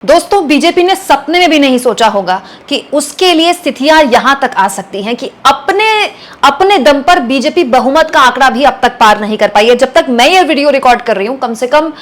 दोस्तों, बीजेपी ने सपने में भी नहीं सोचा होगा कि उसके लिए स्थितियां यहां तक आ सकती हैं कि अपने दम पर बीजेपी बहुमत का आंकड़ा भी अब तक पार नहीं कर पाई है। जब तक मैं ये वीडियो रिकॉर्ड कर रही हूं, कम से कम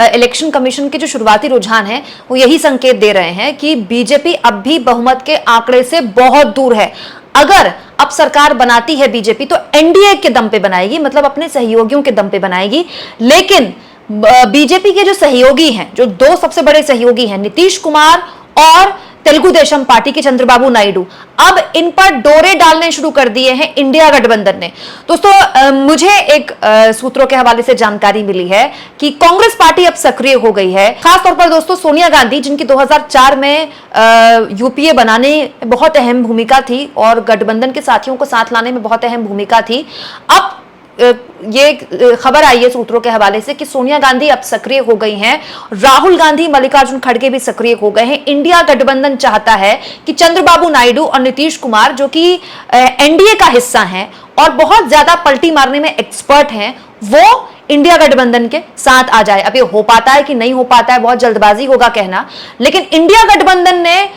इलेक्शन कमीशन के जो शुरुआती रुझान है वो यही संकेत दे रहे हैं कि बीजेपी अब भी बहुमत के आंकड़े से बहुत दूर है। अगर अब सरकार बनाती है बीजेपी तो एनडीए के दम पे बनाएगी, मतलब अपने सहयोगियों के दम पे बनाएगी। लेकिन बीजेपी के जो सहयोगी हैं, जो दो सबसे बड़े सहयोगी हैं, नीतीश कुमार और तेलुगु देशम पार्टी के चंद्रबाबू नायडू, अब इन पर डोरे डालने शुरू कर दिए हैं इंडिया गठबंधन ने। दोस्तों, मुझे एक सूत्रों के हवाले से जानकारी मिली है कि कांग्रेस पार्टी अब सक्रिय हो गई है। खासतौर पर दोस्तों सोनिया गांधी, जिनकी 2004 में यूपीए बनाने में बहुत अहम भूमिका थी और गठबंधन के साथियों को साथ लाने में बहुत अहम भूमिका थी, अब ये खबर आई है सूत्रों के हवाले से कि सोनिया गांधी अब सक्रिय हो गई हैं, राहुल गांधी, मल्लिकार्जुन खड़गे भी सक्रिय हो गए हैं। इंडिया गठबंधन चाहता है कि चंद्रबाबू नायडू और नीतीश कुमार, जो कि एनडीए का हिस्सा हैं और बहुत ज्यादा पलटी मारने में एक्सपर्ट हैं, वो इंडिया गठबंधन के साथ आ जाए। अब ये हो पाता है कि नहीं हो पाता है, बहुत जल्दबाजी होगा कहना, लेकिन इंडिया गठबंधन ने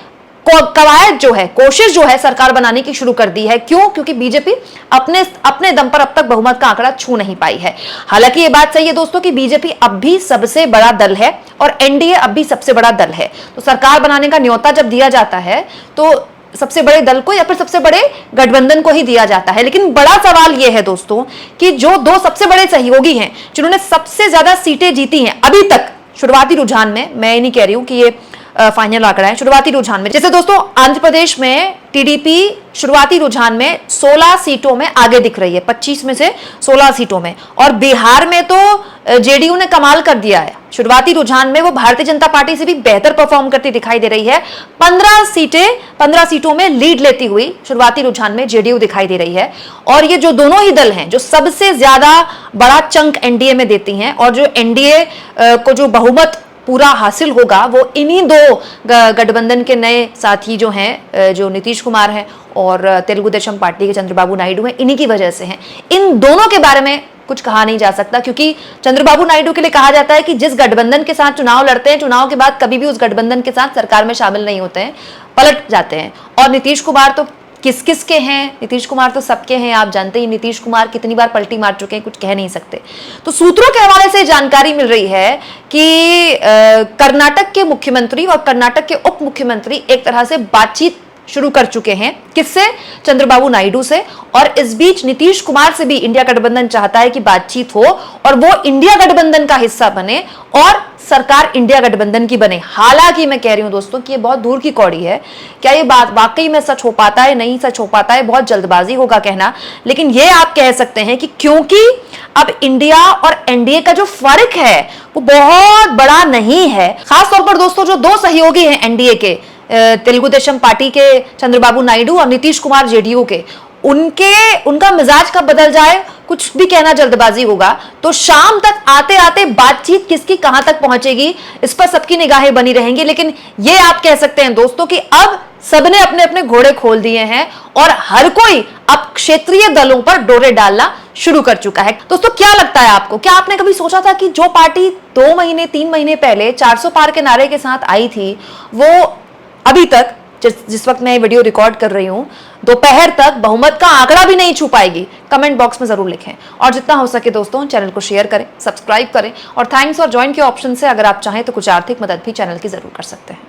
कवायद जो है, कोशिश जो है सरकार बनाने की शुरू कर दी है। क्यों? क्योंकि बीजेपी अपने दम पर अब तक बहुमत का आंकड़ा छू नहीं पाई है। हालांकि ये बात सही है दोस्तों कि बीजेपी अब भी सबसे बड़ा दल है और एनडीए अब भी सबसे बड़ा दल है। तो सरकार बनाने का न्योता जब दिया जाता है तो सबसे बड़े दल को या फिर सबसे बड़े गठबंधन को ही दिया जाता है। लेकिन बड़ा सवाल यह है दोस्तों कि जो दो सबसे बड़े सहयोगी हैं, जिन्होंने सबसे ज्यादा सीटें जीती हैं अभी तक शुरुआती रुझान में, मैं नहीं कह रही हूं कि ये फाइनल आंकड़ा है, शुरुआती रुझान में, जैसे दोस्तों आंध्र प्रदेश में टीडीपी शुरुआती रुझान में 16 सीटों में आगे दिख रही है, 25 में से 16 सीटों में। और बिहार में तो जेडीयू ने कमाल कर दिया है, शुरुआती रुझान में वो भारतीय जनता पार्टी से भी बेहतर परफॉर्म करती दिखाई दे रही है। 15 सीटों में लीड लेती हुई शुरुआती रुझान में जेडीयू दिखाई दे रही है। और ये जो दोनों ही दल हैं जो सबसे ज्यादा बड़ा चंक एनडीए में देती हैं और जो एनडीए को जो बहुमत पूरा हासिल होगा वो इन्हीं दो गठबंधन के नए साथी जो हैं, जो नीतीश कुमार हैं और तेलुगु देशम पार्टी के चंद्रबाबू नायडू हैं, इन्हीं की वजह से हैं। इन दोनों के बारे में कुछ कहा नहीं जा सकता, क्योंकि चंद्रबाबू नायडू के लिए कहा जाता है कि जिस गठबंधन के साथ चुनाव लड़ते हैं, चुनाव के बाद कभी भी उस गठबंधन के साथ सरकार में शामिल नहीं होते हैं, पलट जाते हैं। और नीतीश कुमार तो किस के हैं, नीतीश कुमार तो सबके हैं, आप जानते ही नीतीश कुमार कितनी बार पलटी मार चुके हैं, कुछ कह नहीं सकते। तो सूत्रों के हवाले से जानकारी मिल रही है कि कर्नाटक के मुख्यमंत्री और कर्नाटक के उप मुख्यमंत्री एक तरह से बातचीत शुरू कर चुके हैं। किससे? चंद्रबाबू नायडू से। और इस बीच नीतीश कुमार से भी इंडिया गठबंधन चाहता है कि बातचीत हो और वो इंडिया गठबंधन का हिस्सा बने और सरकार इंडिया गठबंधन की बने। हालांकि मैं कह रही हूं दोस्तों कि ये बहुत दूर की कौड़ी है। क्या ये बात वाकई में सच हो पाता है? नहीं सच हो पाता है, बहुत जल्दबाजी होगा कहना। लेकिन ये आप कह सकते हैं कि क्योंकि अब इंडिया और एनडीए का जो फर्क है वो बहुत बड़ा नहीं है। खासतौर पर दोस्तों जो दो सहयोगी हैं एनडीए के, तेलुगु देशम पार्टी के चंद्रबाबू नायडू और नीतीश कुमार जेडीयू के, उनका मिजाज कब बदल जाए कुछ भी कहना जल्दबाजी होगा। तो शाम तक आते आते बातचीत किसकी कहां तक पहुंचेगी इस पर सबकी निगाहें बनी रहेंगी। लेकिन ये आप कह सकते हैं दोस्तों कि अब सबने अपने अपने घोड़े खोल दिए हैं और हर कोई अब क्षेत्रीय दलों पर डोरे डालना शुरू कर चुका है। दोस्तों, क्या लगता है आपको? क्या आपने कभी सोचा था कि जो पार्टी 2 महीने 3 महीने पहले 400 पार के नारे के साथ आई थी, वो अभी तक जिस वक्त मैं वीडियो रिकॉर्ड कर रही हूं, दोपहर तक बहुमत का आंकड़ा भी नहीं छू पाएगी? कमेंट बॉक्स में जरूर लिखें और जितना हो सके दोस्तों चैनल को शेयर करें, सब्सक्राइब करें और थैंक्स और ज्वाइन के ऑप्शन से अगर आप चाहें तो कुछ आर्थिक मदद भी चैनल की जरूर कर सकते हैं।